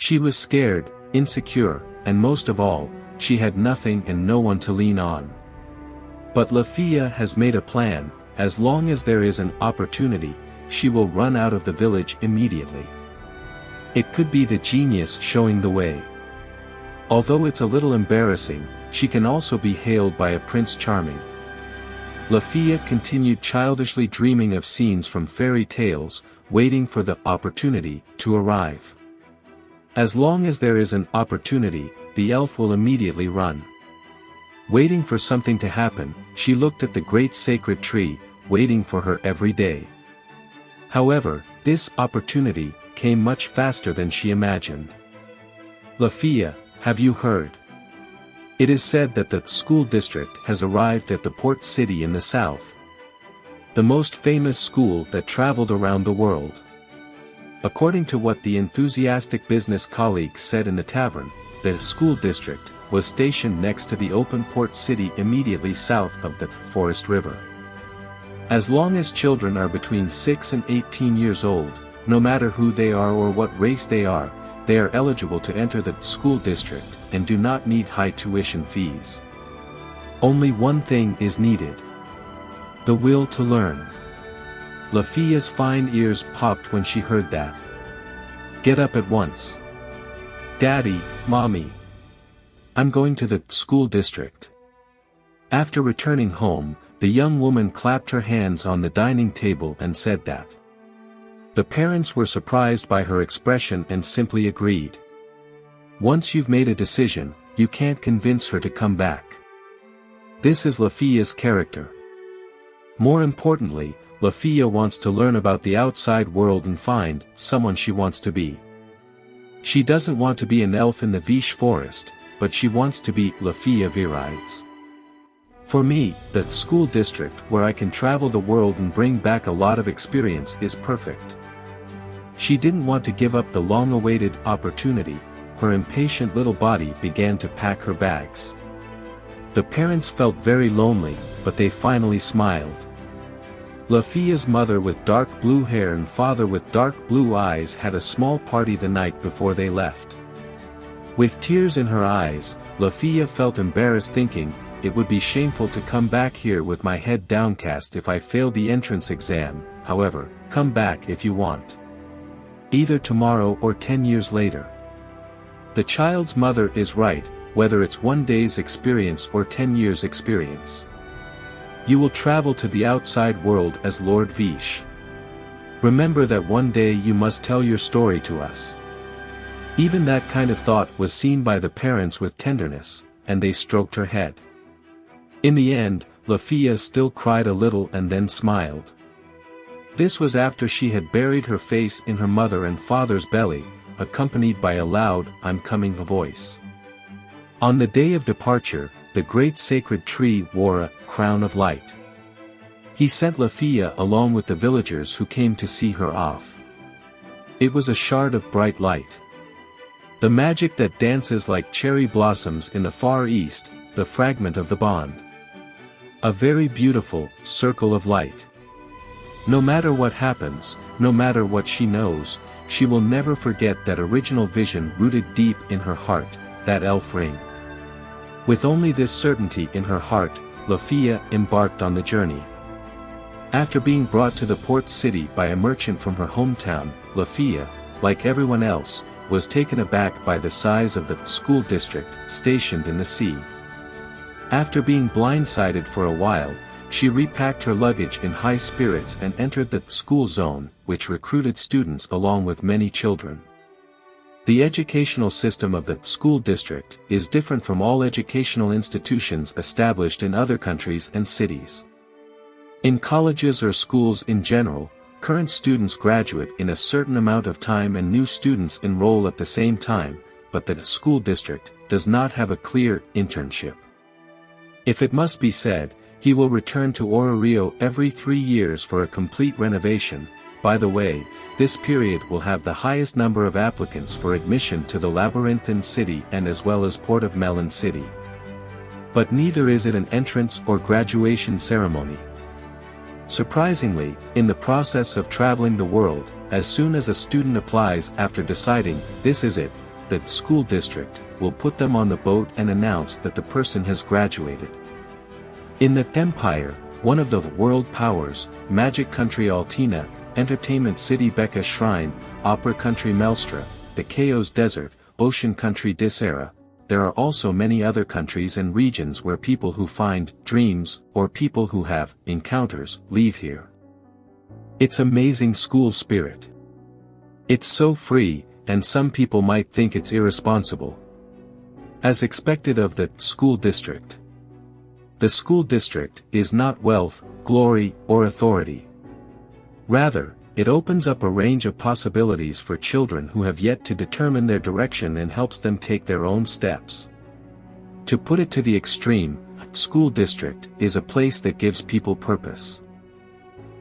She was scared, insecure, and most of all, she had nothing and no one to lean on. But Lefiya has made a plan. As long as there is an opportunity, she will run out of the village immediately. It could be the genius showing the way. Although it's a little embarrassing, she can also be hailed by a Prince Charming. Lefiya continued childishly dreaming of scenes from fairy tales, waiting for the opportunity to arrive. As long as there is an opportunity, the elf will immediately run. Waiting for something to happen, she looked at the great sacred tree, waiting for her every day. However, this opportunity came much faster than she imagined. Lefiya, have you heard? It is said that the school district has arrived at the port city in the south. The most famous school that traveled around the world. According to what the enthusiastic business colleague said in the tavern, the school district was stationed next to the open port city immediately south of the Forest River. As long as children are between 6 and 18 years old, no matter who they are or what race they are eligible to enter the school district and do not need high tuition fees. Only one thing is needed: the will to learn. Lefiya's fine ears popped when she heard that. Get up at once. Daddy, Mommy. I'm going to the school district. After returning home, the young woman clapped her hands on the dining table and said that. The parents were surprised by her expression and simply agreed. Once you've made a decision, you can't convince her to come back. This is Lefiya's character. More importantly, Lefiya wants to learn about the outside world and find someone she wants to be. She doesn't want to be an elf in the Vish forest, but she wants to be Lefiya Virides. For me, the school district where I can travel the world and bring back a lot of experience is perfect. She didn't want to give up the long-awaited opportunity. Her impatient little body began to pack her bags. The parents felt very lonely, but they finally smiled. Lefiya's mother with dark blue hair and father with dark blue eyes had a small party the night before they left. With tears in her eyes, Lefiya felt embarrassed, thinking, it would be shameful to come back here with my head downcast if I failed the entrance exam. However, come back if you want. Either tomorrow or 10 years later. The child's mother is right, whether it's 1 day's experience or 10 years' experience. You will travel to the outside world as Lord Vish. Remember that one day you must tell your story to us. Even that kind of thought was seen by the parents with tenderness, and they stroked her head. In the end, Lefiya still cried a little and then smiled. This was after she had buried her face in her mother and father's belly, accompanied by a loud, "I'm coming" voice. On the day of departure, the great sacred tree wore a crown of light. He sent Lefiya along with the villagers who came to see her off. It was a shard of bright light. The magic that dances like cherry blossoms in the Far East, the fragment of the bond. A very beautiful circle of light. No matter what happens, no matter what she knows, she will never forget that original vision rooted deep in her heart, that elf ring. With only this certainty in her heart, Lefiya embarked on the journey. After being brought to the port city by a merchant from her hometown, Lefiya, like everyone else, was taken aback by the size of the school district stationed in the sea. After being blindsided for a while, she repacked her luggage in high spirits and entered the school zone, which recruited students along with many children. The educational system of the school district is different from all educational institutions established in other countries and cities. In colleges or schools in general, current students graduate in a certain amount of time and new students enroll at the same time, but the school district does not have a clear internship. If it must be said, he will return to Oractory every 3 years for a complete renovation. By the way, this period will have the highest number of applicants for admission to the Labyrinth City and as well as Port of Melon City. But neither is it an entrance or graduation ceremony. Surprisingly, in the process of traveling the world, as soon as a student applies after deciding, this is it, the school district will put them on the boat and announce that the person has graduated. In the Empire, one of the world powers, Magic Country Altina, Entertainment City Becca Shrine, Opera Country Melstra, the Chaos Desert, Ocean Country Disera, there are also many other countries and regions where people who find dreams, or people who have encounters, leave here. It's amazing school spirit. It's so free, and some people might think it's irresponsible. As expected of the school district. The school district is not wealth, glory, or authority. Rather, it opens up a range of possibilities for children who have yet to determine their direction and helps them take their own steps. To put it to the extreme, school district is a place that gives people purpose.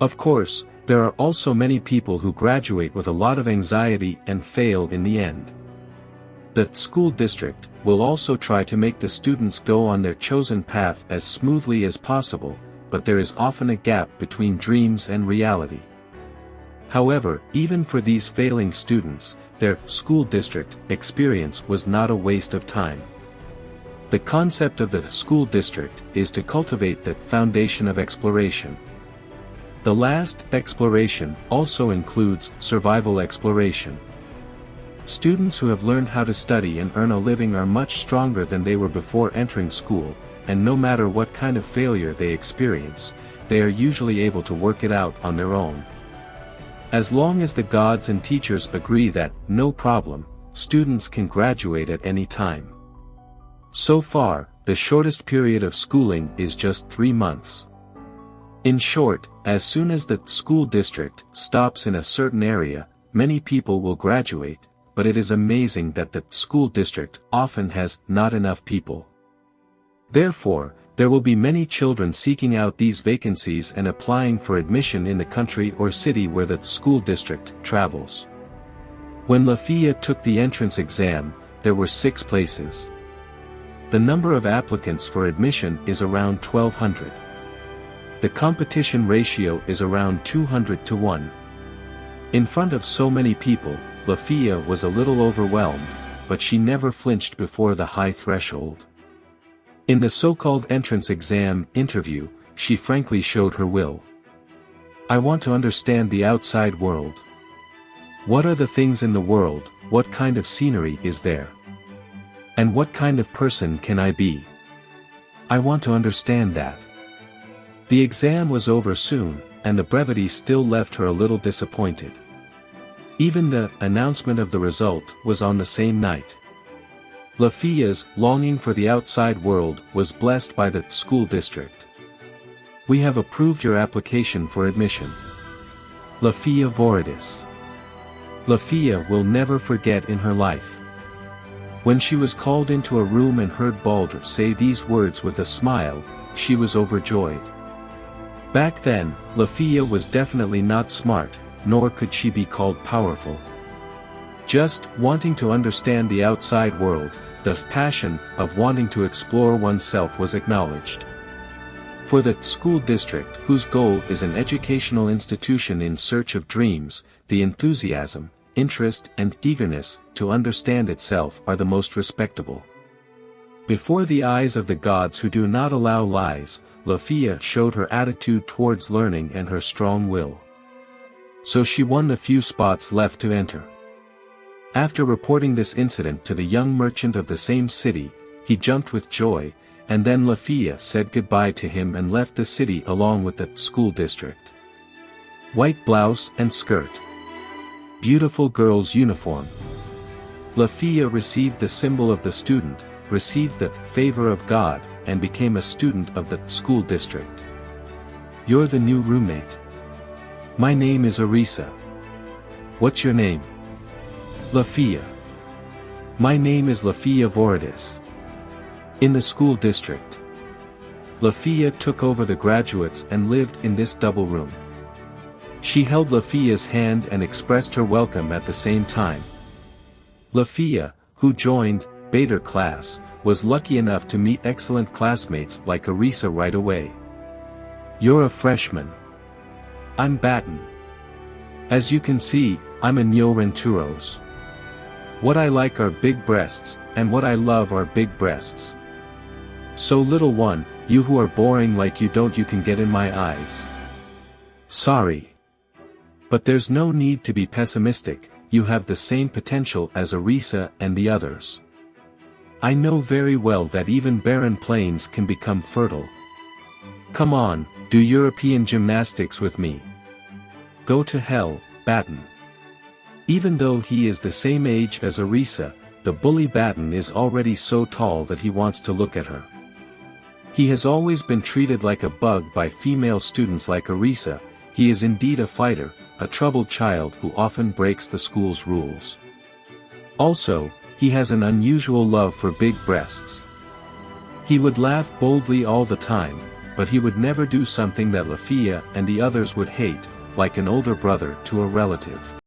Of course, there are also many people who graduate with a lot of anxiety and fail in the end. The school district will also try to make the students go on their chosen path as smoothly as possible, but there is often a gap between dreams and reality. However, even for these failing students, their school district experience was not a waste of time. The concept of the school district is to cultivate the foundation of exploration. The last exploration also includes survival exploration. Students who have learned how to study and earn a living are much stronger than they were before entering school, and no matter what kind of failure they experience, they are usually able to work it out on their own. As long as the gods and teachers agree that, no problem, students can graduate at any time. So far, the shortest period of schooling is just 3 months. In short, as soon as the school district stops in a certain area, many people will graduate, but it is amazing that the school district often has not enough people. Therefore, there will be many children seeking out these vacancies and applying for admission in the country or city where the school district travels. When Lefiya took the entrance exam, there were 6 places. The number of applicants for admission is around 1,200. The competition ratio is around 200 to 1. In front of so many people, Lefiya was a little overwhelmed, but she never flinched before the high threshold. In the so-called entrance exam interview, she frankly showed her will. I want to understand the outside world. What are the things in the world, what kind of scenery is there? And what kind of person can I be? I want to understand that. The exam was over soon, and the brevity still left her a little disappointed. Even the announcement of the result was on the same night. Lefiya's longing for the outside world was blessed by the school district. We have approved your application for admission. Lefiya Voridis. Lefiya will never forget in her life. When she was called into a room and heard Baldur say these words with a smile, she was overjoyed. Back then, Lefiya was definitely not smart, nor could she be called powerful. Just wanting to understand the outside world, the passion of wanting to explore oneself was acknowledged. For the school district, whose goal is an educational institution in search of dreams, the enthusiasm, interest and eagerness to understand itself are the most respectable. Before the eyes of the gods who do not allow lies, Lefiya showed her attitude towards learning and her strong will. So she won the few spots left to enter. After reporting this incident to the young merchant of the same city, he jumped with joy, and then Lefiya said goodbye to him and left the city along with the school district. White blouse and skirt. Beautiful girl's uniform. Lefiya received the symbol of the student, received the favor of God, and became a student of the school district. You're the new roommate. My name is Arisa. What's your name? Lefiya. My name is Lefiya Voridis. In the school district. Lefiya took over the graduates and lived in this double room. She held Lefiya's hand and expressed her welcome at the same time. Lefiya, who joined Bader class, was lucky enough to meet excellent classmates like Arisa right away. You're a freshman. I'm Batten. As you can see, I'm a Neo Renturos. What I like are big breasts, and what I love are big breasts. So little one, you who are boring like you can get in my eyes. Sorry. But there's no need to be pessimistic, you have the same potential as Orisa and the others. I know very well that even barren plains can become fertile. Come on, do European gymnastics with me. Go to hell, Batten. Even though he is the same age as Orisa, the bully Batten is already so tall that he wants to look at her. He has always been treated like a bug by female students like Orisa. He is indeed a fighter, a troubled child who often breaks the school's rules. Also, he has an unusual love for big breasts. He would laugh boldly all the time, but he would never do something that Lefiya and the others would hate, like an older brother to a relative.